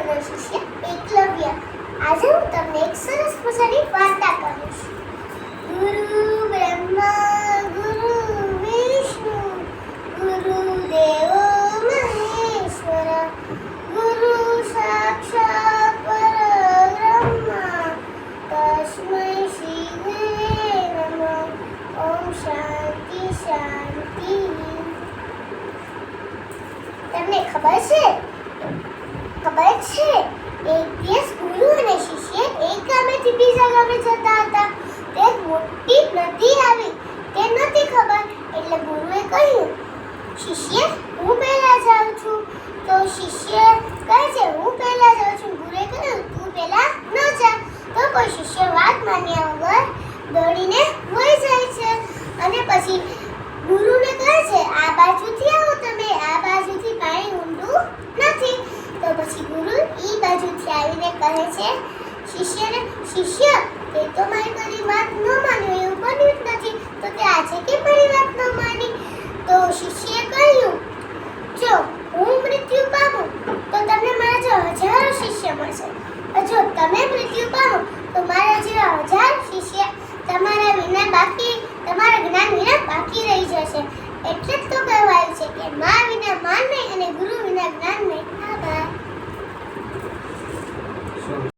પરનો શિષ્ય એકલવ્ય. આજે હું તમને એક સરસ મજાની વાર્તા કહીશ. ગુરુ બ્રહ્મા ગુરુ વિષ્ણુ ગુરુદેવો મહેશ્વર ગુરુ સાક્ષાત પરબ્રહ્મા તસ્મૈ શ્રી ગુરવે નમઃ. ઓમ શાંતિ શાંતિ. તમને ખબર છે એક દિવસ ગુરુ અને શિષ્ય એક ગામેથી બીજા ગામે જતા હતા. તે મોટી નદી આવી. તે નથી ખબર એટલે ગુરુએ કહ્યું, શિષ્ય હું પહેલા જાઉં છું. તો શિષ્ય કહે છે હું પહેલા જાઉં છું. ગુરુએ કહ્યું તું પહેલા ન જા. તો કોઈ શિષ્ય વાત માન્યા વગર દોડીને વહી જાય છે અને પછી ગુરુને કહે છે આ બાજુથી આવો તમે, આ બાજુથી પાણી ઊંડું નથી. તો પછી ગુરુ ઈ બાજુથી આવીને કહે છે શિષ્યને, શિષ્ય તે તો મારી કદી વાત ન માન્યો, એવું બન્યું જ નથી. તો તે આજે કેમ મારી વાત ન માની? તો શિષ્યએ કહ્યું, જો હું મૃત્યુ પામું તો તમને મારા જેવા હજારો શિષ્ય મળશે. જો તમે મૃત્યુ પામો તો મારા જેવા 1000 શિષ્ય તમારા